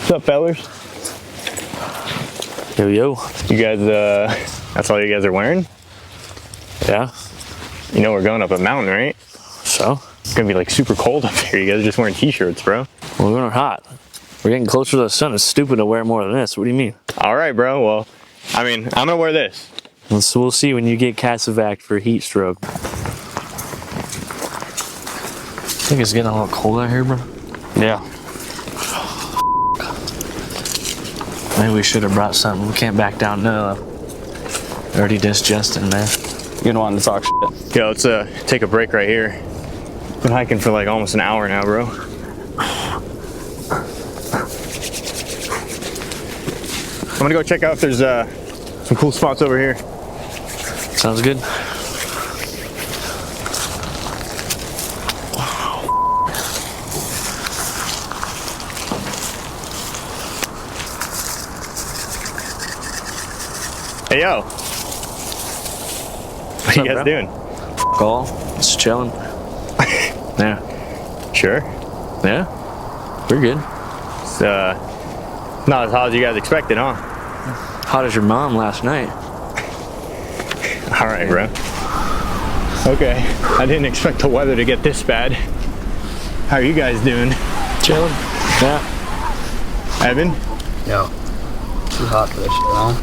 What's up, fellas? Yo, yo. You guys, that's all you guys are wearing? Yeah. You know we're going up a mountain, right? So? It's gonna be like super cold up here. You guys are just wearing t-shirts, bro. Well, we're hot. We're getting closer to the sun. It's stupid to wear more than this. What do you mean? All right, bro. Well, I mean, I'm gonna wear this. So we'll see when you get Casavac for heat stroke. I think it's getting a little cold out here, bro. Yeah. Maybe we should have brought something. We can't back down now. Already digesting, man. You gonna want to talk shit? Yeah, let's take a break right here. Been hiking for like almost an hour now, bro. I'm gonna go check out if there's some cool spots over here. Sounds good. Hey, yo. What are you guys doing? All just chilling. Yeah. Sure. Yeah. We're good. It's not as hot as you guys expected, huh? Hot as your mom last night. All right, bro. Okay. I didn't expect the weather to get this bad. How are you guys doing? Chilling. Yeah. Evan? No. Too hot for this shit, huh?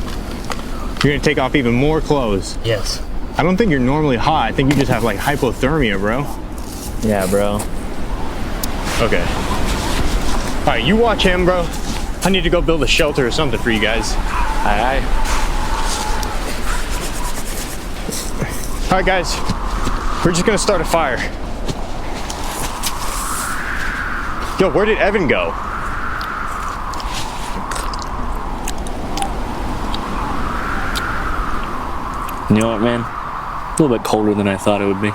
You're gonna take off even more clothes. Yes. I don't think you're normally hot. I think you just have like hypothermia, bro. Yeah, bro. Okay. All right, you watch him, bro. I need to go build a shelter or something for you guys. Aye, aye. All right, guys. We're just gonna start a fire. Yo, where did Evan go? You know what, man? A little bit colder than I thought it would be.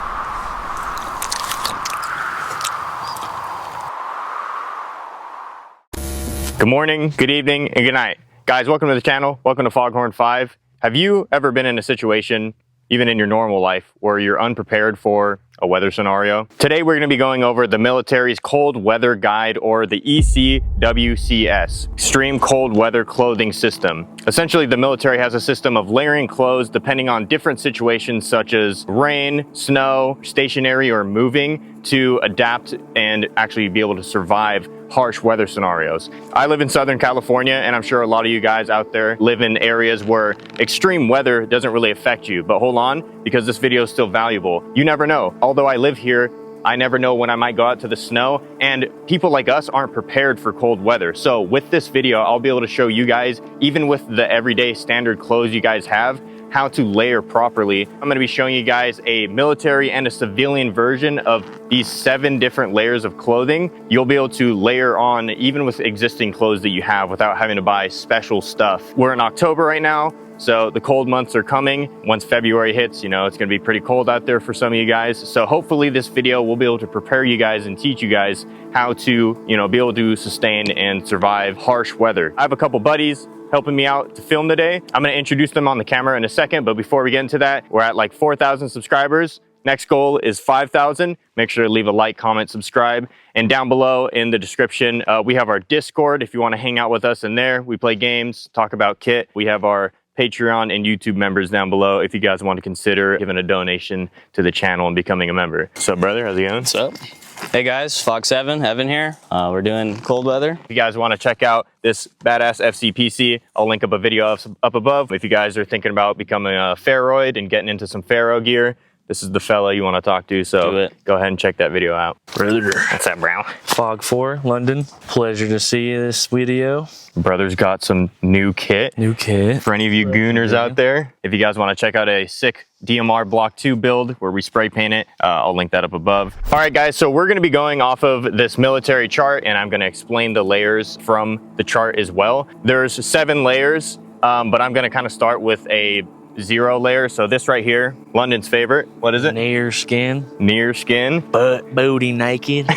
Good morning, good evening, and good night. Guys, welcome to the channel. Welcome to Foghorn 5. Have you ever been in a situation, even in your normal life, where you're unprepared for a weather scenario? Today, we're gonna be going over the military's cold weather guide, or the ECWCS, Extreme Cold Weather Clothing System. Essentially, the military has a system of layering clothes depending on different situations such as rain, snow, stationary, or moving, to adapt and actually be able to survive harsh weather scenarios. I live in Southern California, and I'm sure a lot of you guys out there live in areas where extreme weather doesn't really affect you. But hold on, because this video is still valuable. You never know. Although I live here, I never know when I might go out to the snow, and people like us aren't prepared for cold weather. So with this video, I'll be able to show you guys, even with the everyday standard clothes you guys have, how to layer properly. I'm gonna be showing you guys a military and a civilian version of these 7 different layers of clothing. You'll be able to layer on even with existing clothes that you have without having to buy special stuff. We're in October right now, so the cold months are coming. Once February hits, you know, it's gonna be pretty cold out there for some of you guys. So hopefully this video will be able to prepare you guys and teach you guys how to, you know, be able to sustain and survive harsh weather. I have a couple buddies helping me out to film today. I'm gonna introduce them on the camera in a second, but before we get into that, we're at like 4,000 subscribers. Next goal is 5,000. Make sure to leave a like, comment, subscribe. And down below in the description, we have our Discord if you wanna hang out with us in there. We play games, talk about kit. We have our Patreon and YouTube members down below if you guys want to consider giving a donation to the channel and becoming a member. What's up, brother? How's it going? What's up? Hey guys, Fox Evan here. We're doing cold weather. If you guys want to check out this badass FCPC, I'll link up a video up above. If you guys are thinking about becoming a Ferroid and getting into some Ferro gear, this is the fella you want to talk to, so go ahead and check that video out. Brother. What's up, bro? Fog 4, London. Pleasure to see this video. Brother's got some new kit. New kit. For any of you gooners out there, if you guys want to check out a sick DMR Block 2 build where we spray paint it, I'll link that up above. All right, guys, so we're going to be going off of this military chart, and I'm going to explain the layers from the chart as well. There's 7 layers, but I'm going to kind of start with a 0 layer. So this right here, London's favorite. What is it? Near skin. Near skin. Butt booty naked.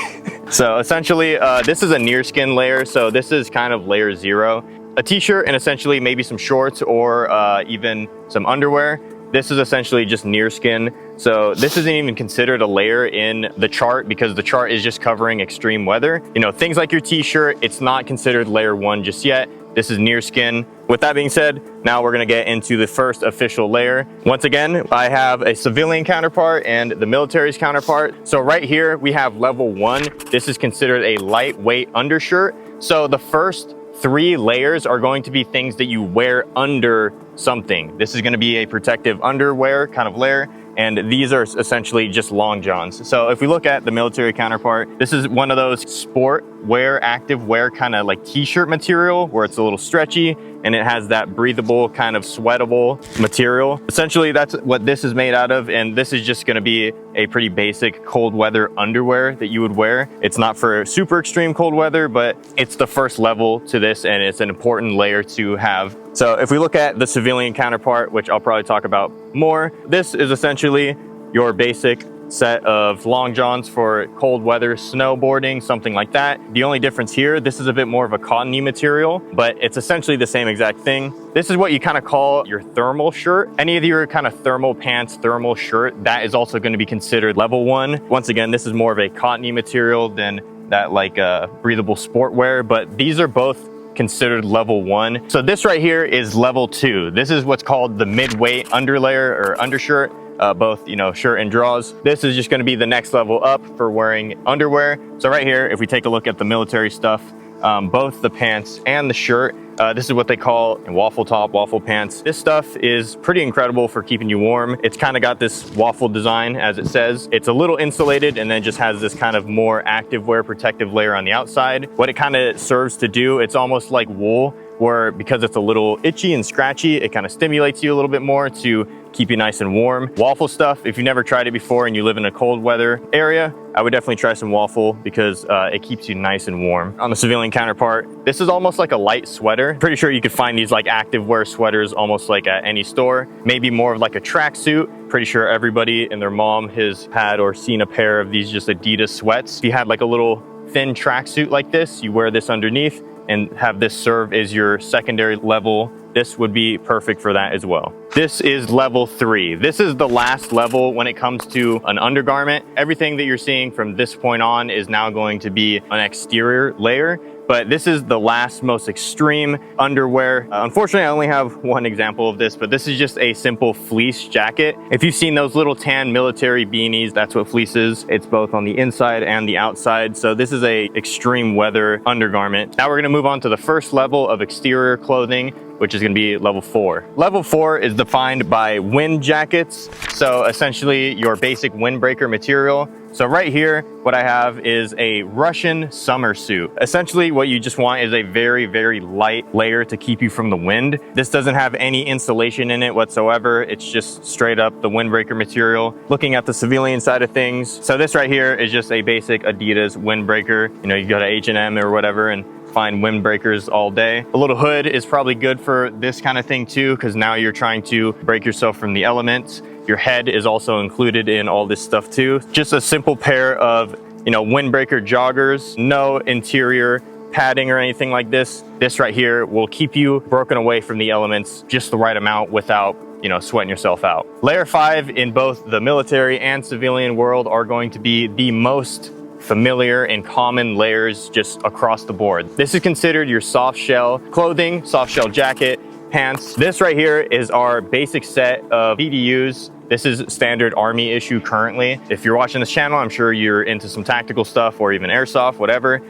So essentially, this is a near skin layer. So this is kind of layer 0. A t-shirt and essentially maybe some shorts or even some underwear. This is essentially just near skin. So this isn't even considered a layer in the chart because the chart is just covering extreme weather. You know, things like your t-shirt, it's not considered layer 1 just yet. This is near skin. With that being said, now we're gonna get into the first official layer. Once again, I have a civilian counterpart and the military's counterpart. So right here, we have level 1. This is considered a lightweight undershirt. So the first 3 layers are going to be things that you wear under something. This is gonna be a protective underwear kind of layer. And these are essentially just long johns. So if we look at the military counterpart, this is one of those sport wear, active wear kind of like t-shirt material where it's a little stretchy and it has that breathable kind of sweatable material. Essentially, that's what this is made out of. And this is just gonna be a pretty basic cold weather underwear that you would wear. It's not for super extreme cold weather, but it's the first level to this and it's an important layer to have. So if we look at the civilian counterpart, which I'll probably talk about more, this is essentially your basic set of long johns for cold weather, snowboarding, something like that. The only difference here, this is a bit more of a cottony material, but it's essentially the same exact thing. This is what you kind of call your thermal shirt. Any of your kind of thermal pants, thermal shirt, that is also going to be considered level 1. Once again, this is more of a cottony material than that like breathable sport wear, but these are both considered level 1. So this right here is level 2. This is what's called the mid-weight underlayer or undershirt, both, you know, shirt and drawers. This is just going to be the next level up for wearing underwear. So right here, if we take a look at the military stuff, both the pants and the shirt, this is what they call waffle top, waffle pants. This stuff is pretty incredible for keeping you warm. It's kind of got this waffle design, as it says. It's a little insulated and then just has this kind of more active wear protective layer on the outside. What it kind of serves to do, it's almost like wool, where because it's a little itchy and scratchy, it kind of stimulates you a little bit more to keep you nice and warm. Waffle stuff, if you've never tried it before and you live in a cold weather area, I would definitely try some waffle because it keeps you nice and warm. On the civilian counterpart, this is almost like a light sweater. Pretty sure you could find these like active wear sweaters almost like at any store. Maybe more of like a tracksuit. Pretty sure everybody and their mom has had or seen a pair of these just Adidas sweats. If you had like a little thin tracksuit like this, you wear this underneath and have this serve as your secondary level. This would be perfect for that as well. This is level 3. This is the last level when it comes to an undergarment. Everything that you're seeing from this point on is now going to be an exterior layer. But this is the last most extreme underwear. Unfortunately, I only have one example of this, but this is just a simple fleece jacket. If you've seen those little tan military beanies, that's what fleece is. It's both on the inside and the outside. So this is a extreme weather undergarment. Now we're gonna move on to the first level of exterior clothing, which is gonna be level 4. Level 4 is defined by wind jackets. So essentially your basic windbreaker material. So right here, what I have is a Russian summer suit. Essentially what you just want is a very, very light layer to keep you from the wind. This doesn't have any insulation in it whatsoever. It's just straight up the windbreaker material. Looking at the civilian side of things. So this right here is just a basic Adidas windbreaker. You know, you go to H&M or whatever and find windbreakers all day. A little hood is probably good for this kind of thing too, because now you're trying to break yourself from the elements. Your head is also included in all this stuff too. Just a simple pair of, you know, windbreaker joggers, no interior padding or anything like this. This right here will keep you broken away from the elements just the right amount without, you know, sweating yourself out. Layer 5 in both the military and civilian world are going to be the most familiar and common layers just across the board. This is considered your soft shell clothing, soft shell jacket, pants. This right here is our basic set of BDUs. This is standard Army issue currently. If you're watching this channel, I'm sure you're into some tactical stuff or even airsoft, whatever.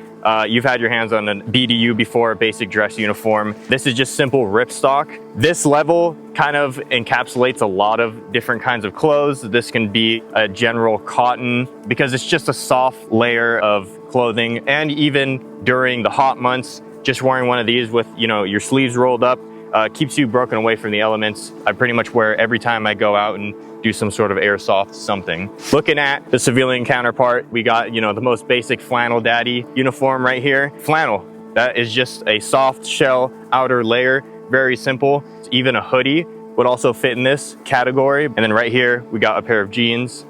You've had your hands on a BDU before, a basic dress uniform. This is just simple ripstock. This level kind of encapsulates a lot of different kinds of clothes. This can be a general cotton because it's just a soft layer of clothing. And even during the hot months, just wearing one of these with, you know, your sleeves rolled up, keeps you broken away from the elements. I pretty much wear it every time I go out and do some sort of airsoft something. Looking at the civilian counterpart, we got, you know, the most basic flannel daddy uniform right here. Flannel, that is just a soft shell outer layer, very simple. Even a hoodie would also fit in this category. And then right here, we got a pair of jeans.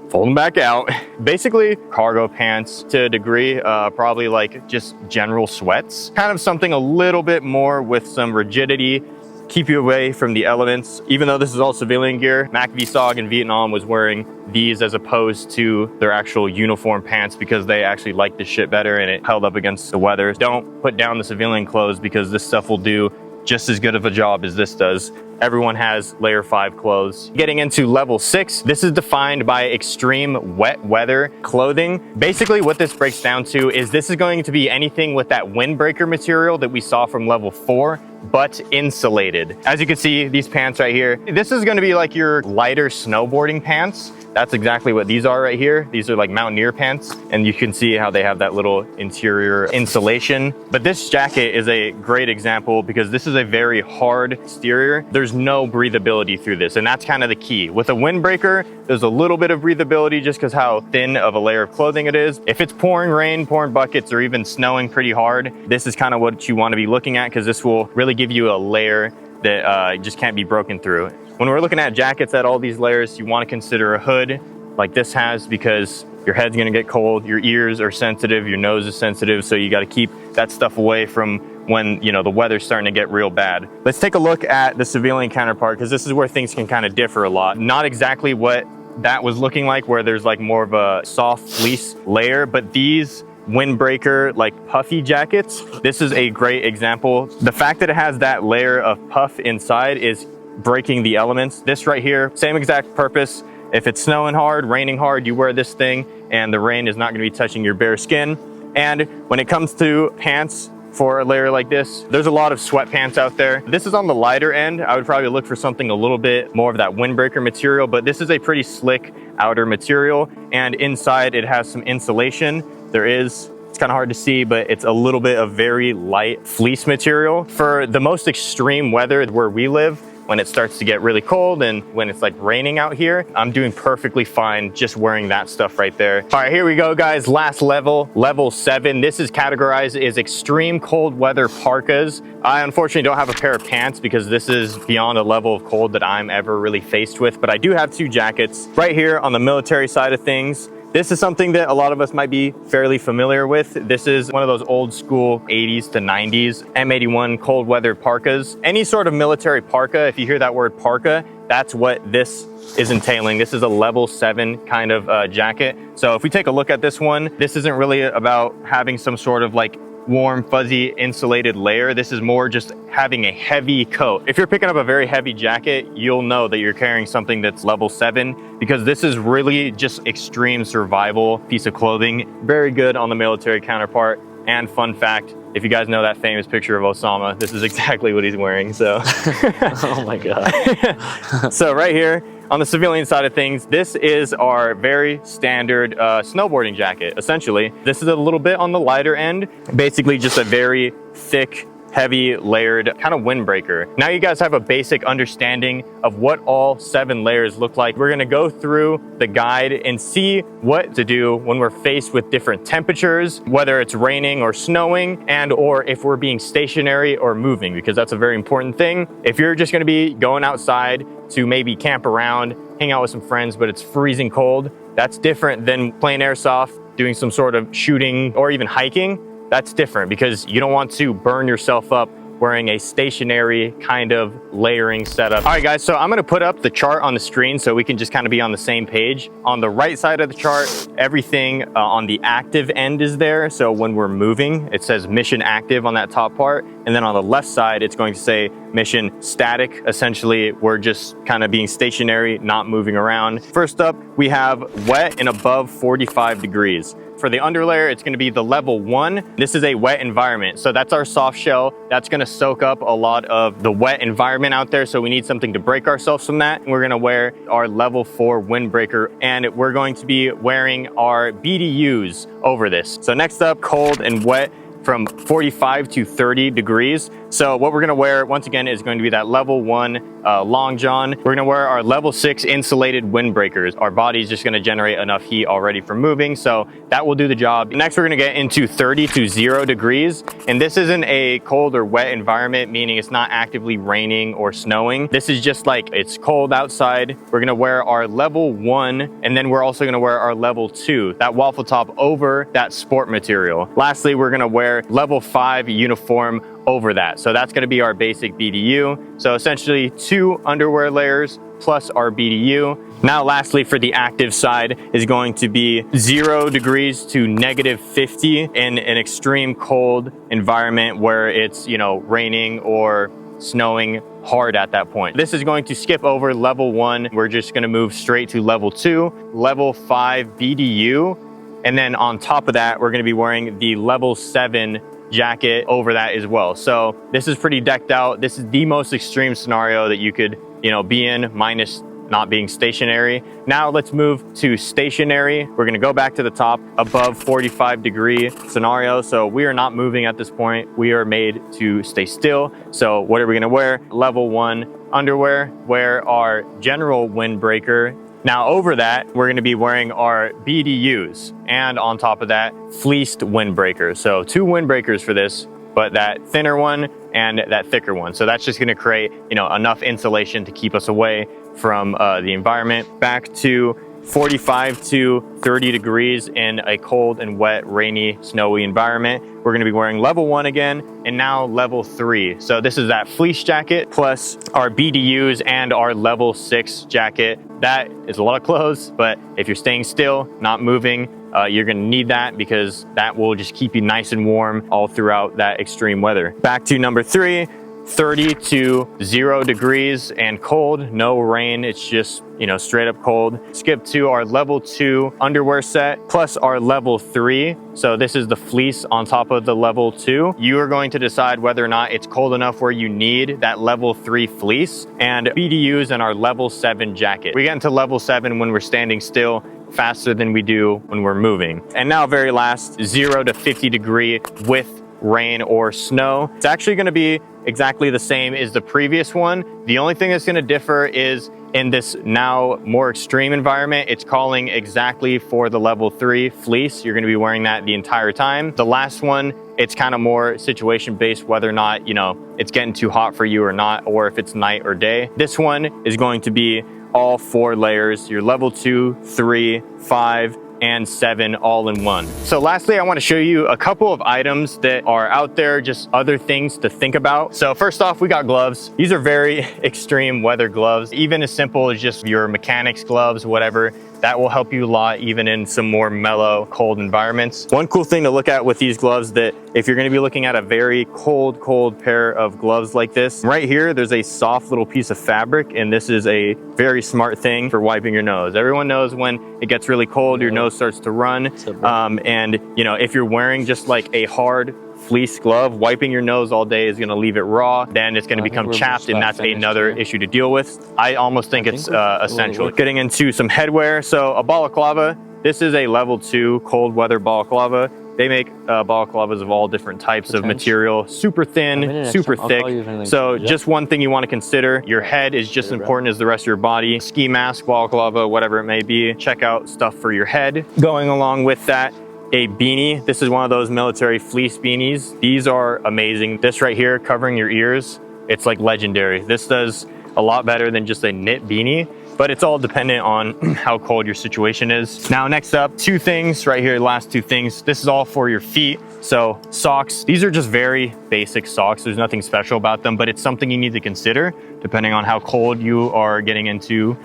Fold them back out. Basically cargo pants to a degree, probably like just general sweats. Kind of something a little bit more with some rigidity keep you away from the elements. Even though this is all civilian gear, F.O.G in Vietnam was wearing these as opposed to their actual uniform pants because they actually liked the shit better and it held up against the weather. Don't put down the civilian clothes because this stuff will do just as good of a job as this does. Everyone has layer 5 clothes. Getting into level 6, this is defined by extreme wet weather clothing. Basically what this breaks down to is this is going to be anything with that windbreaker material that we saw from level 4, but insulated. As you can see, these pants right here, this is going to be like your lighter snowboarding pants. That's exactly what these are right here. These are like mountaineer pants, and you can see how they have that little interior insulation. But this jacket is a great example because this is a very hard exterior. There's no breathability through this, and that's kind of the key. With a windbreaker, there's a little bit of breathability just because how thin of a layer of clothing it is. If it's pouring rain, pouring buckets, or even snowing pretty hard, this is kind of what you want to be looking at because this will really give you a layer that just can't be broken through. When we're looking at jackets at all these layers, you want to consider a hood like this has because your head's going to get cold, your ears are sensitive, your nose is sensitive, so you got to keep that stuff away from when, you know, the weather's starting to get real bad. Let's take a look at the civilian counterpart because this is where things can kind of differ a lot. Not exactly what that was looking like where there's like more of a soft fleece layer, but these windbreaker like puffy jackets, this is a great example. The fact that it has that layer of puff inside is breaking the elements. This right here, same exact purpose. If it's snowing hard, raining hard, you wear this thing and the rain is not going to be touching your bare skin. And when it comes to pants for a layer like this, there's a lot of sweatpants out there. This is on the lighter end. I would probably look for something a little bit more of that windbreaker material, but this is a pretty slick outer material, and inside it has some insulation. It's kind of hard to see, but it's a little bit of very light fleece material. For the most extreme weather where we live, when it starts to get really cold and when it's like raining out here, I'm doing perfectly fine just wearing that stuff right there. All right, here we go, guys. Last level, level 7. This is categorized as extreme cold weather parkas. I unfortunately don't have a pair of pants because this is beyond a level of cold that I'm ever really faced with, but I do have 2 jackets. Right here on the military side of things, this is something that a lot of us might be fairly familiar with. This is one of those old school 80s to 90s M81 cold weather parkas. Any sort of military parka, if you hear that word parka, that's what this is entailing. This is a level 7 kind of jacket. So if we take a look at this one, this isn't really about having some sort of like warm, fuzzy, insulated layer. This is more just having a heavy coat. If you're picking up a very heavy jacket, you'll know that you're carrying something that's level 7 because this is really just extreme survival piece of clothing. Very good on the military counterpart. And fun fact, if you guys know that famous picture of Osama, this is exactly what he's wearing, so. Oh my God. So right here, on the civilian side of things, this is our very standard snowboarding jacket, essentially. This is a little bit on the lighter end, basically just a very thick, heavy layered kind of windbreaker. Now you guys have a basic understanding of what all 7 layers look like. We're gonna go through the guide and see what to do when we're faced with different temperatures, whether it's raining or snowing, and or if we're being stationary or moving, because that's a very important thing. If you're just gonna be going outside to maybe camp around, hang out with some friends, but it's freezing cold, that's different than playing airsoft, doing some sort of shooting, or even hiking. That's different because you don't want to burn yourself up wearing a stationary kind of layering setup. All right, guys, so I'm gonna put up the chart on the screen so we can just kind of be on the same page. On the right side of the chart, everything on the active end is there. So when we're moving, it says mission active on that top part. And then on the left side, it's going to say mission static. Essentially, we're just kind of being stationary, not moving around. First up, we have wet and above 45 degrees. For the underlayer, it's gonna be the level 1. This is a wet environment. So that's our soft shell. That's gonna soak up a lot of the wet environment out there. So we need something to break ourselves from that. We're gonna wear our level 4 windbreaker, and we're going to be wearing our BDUs over this. So next up, cold and wet from 45 to 30 degrees. So what we're gonna wear, once again, is going to be that level 1 long john. We're gonna wear our level 6 insulated windbreakers. Our body's just gonna generate enough heat already for moving, so that will do the job. Next, we're gonna get into 30 to 0 degrees. And this isn't a cold or wet environment, meaning it's not actively raining or snowing. This is just like, it's cold outside. We're gonna wear our level 1, and then we're also gonna wear our level 2, that waffle top over that sport material. Lastly, we're gonna wear level 5 uniform over that. So that's gonna be our basic BDU. So essentially 2 underwear layers plus our BDU. Now lastly, for the active side is going to be 0 degrees to -50 in an extreme cold environment where it's, you know, raining or snowing hard at that point. This is going to skip over level 1. We're just gonna move straight to level 2, level 5 BDU. And then on top of that, we're gonna be wearing the level 7 jacket over that as well. So this is pretty decked out. This is the most extreme scenario that you could, you know, be in, minus not being stationary. Now let's move to stationary. We're gonna go back to the top, above 45-degree scenario. So we are not moving at this point. We are made to stay still. So what are we gonna wear? Level 1 underwear, wear our general windbreaker. Now over that, we're gonna be wearing our BDUs, and on top of that, fleeced windbreakers. So 2 windbreakers for this, but that thinner one and that thicker one. So that's just gonna create, you know, enough insulation to keep us away from the environment. Back to 45 to 30 degrees in a cold and wet, rainy, snowy environment. We're gonna be wearing level 1 again, and now level 3. So this is that fleece jacket plus our BDUs and our level 6 jacket. That is a lot of clothes, but if you're staying still, not moving, you're gonna need that because that will just keep you nice and warm all throughout that extreme weather. Back to number 3, 30 to 0 degrees and cold, no rain. It's just, you know, straight up cold. Skip to our level 2 underwear set plus our level 3. So this is the fleece on top of the level 2. You are going to decide whether or not it's cold enough where you need that level 3 fleece, and BDUs and our level 7 jacket. We get into level 7 when we're standing still faster than we do when we're moving. And now very last, 0 to 50 degree with rain or snow. It's actually gonna be exactly the same as the previous one. The only thing that's gonna differ is in this now more extreme environment, it's calling exactly for the level 3 fleece. You're gonna be wearing that the entire time. The last one, it's kind of more situation based, whether or not, you know, it's getting too hot for you or not, or if it's night or day. This one is going to be all 4 layers, your level 2, 3, 5, and 7 all in one. So lastly, I want to show you a couple of items that are out there, just other things to think about. So first off, we got gloves. These are very extreme weather gloves, even as simple as just your mechanics gloves, whatever. That will help you a lot, even in some more mellow, cold environments. One cool thing to look at with these gloves, that if you're gonna be looking at a very cold pair of gloves like this, right here, there's a soft little piece of fabric, and this is a very smart thing for wiping your nose. Everyone knows when it gets really cold, your nose starts to run. And you know, if you're wearing just like a hard fleece glove, wiping your nose all day is going to leave it raw, then it's going to become chapped, and that's another issue to deal with. I almost think it's essential. Getting into some headwear, so a balaclava. This is a level 2 cold weather balaclava. They make balaclavas of all different types of material, super thin, super thick. So just one thing you want to consider, your head is just as important as the rest of your body. Ski mask, balaclava, whatever it may be. Check out stuff for your head. Going along with that, a beanie. This is one of those military fleece beanies. These are amazing. This right here, covering your ears, it's like legendary. This does a lot better than just a knit beanie, but it's all dependent on how cold your situation is. Now, next up, 2 things right here, last 2 things. This is all for your feet. So socks, these are just very basic socks. There's nothing special about them, but it's something you need to consider depending on how cold you are getting into.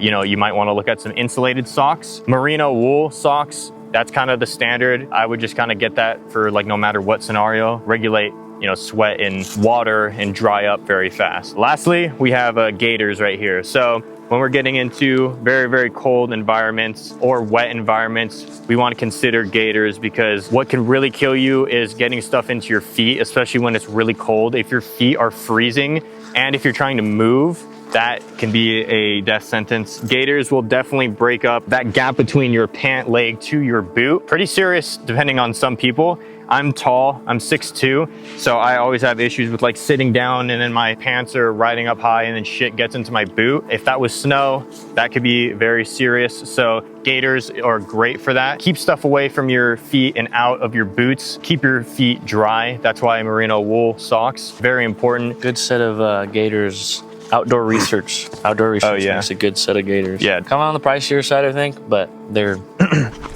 You know, you might want to look at some insulated socks. Merino wool socks, that's kind of the standard. I would just kind of get that for like no matter what scenario. Regulate, you know, sweat in water and dry up very fast. Lastly, we have gaiters right here. So when we're getting into very cold environments or wet environments, we want to consider gaiters, because what can really kill you is getting stuff into your feet, especially when it's really cold. If your feet are freezing and if you're trying to move, that can be a death sentence. Gaiters will definitely break up that gap between your pant leg to your boot. Pretty serious depending on some people. I'm tall, I'm 6'2", so I always have issues with like sitting down and then my pants are riding up high and then shit gets into my boot. If that was snow, that could be very serious. So gaiters are great for that. Keep stuff away from your feet and out of your boots. Keep your feet dry. That's why merino wool socks, very important. Good set of gaiters. Outdoor research makes a good set of gaiters. Yeah. Come on the pricier side, I think, but they're...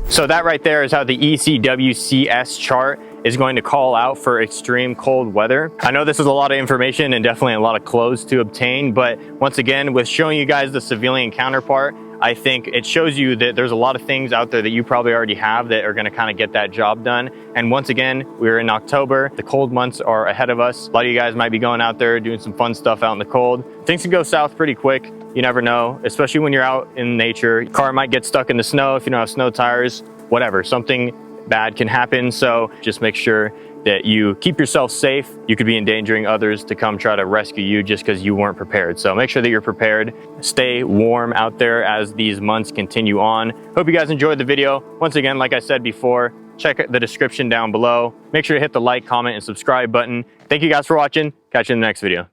So that right there is how the ECWCS chart is going to call out for extreme cold weather. I know this is a lot of information and definitely a lot of clothes to obtain, but once again, with showing you guys the civilian counterpart, I think it shows you that there's a lot of things out there that you probably already have that are gonna kind of get that job done. And once again, we're in October. The cold months are ahead of us. A lot of you guys might be going out there doing some fun stuff out in the cold. Things can go south pretty quick. You never know, especially when you're out in nature. Your car might get stuck in the snow if you don't have snow tires, whatever. Something bad can happen. So just make sure that you keep yourself safe. You could be endangering others to come try to rescue you just because you weren't prepared. So make sure that you're prepared. Stay warm out there as these months continue on. Hope you guys enjoyed the video. Once again, like I said before, check the description down below. Make sure to hit the like, comment, and subscribe button. Thank you guys for watching. Catch you in the next video.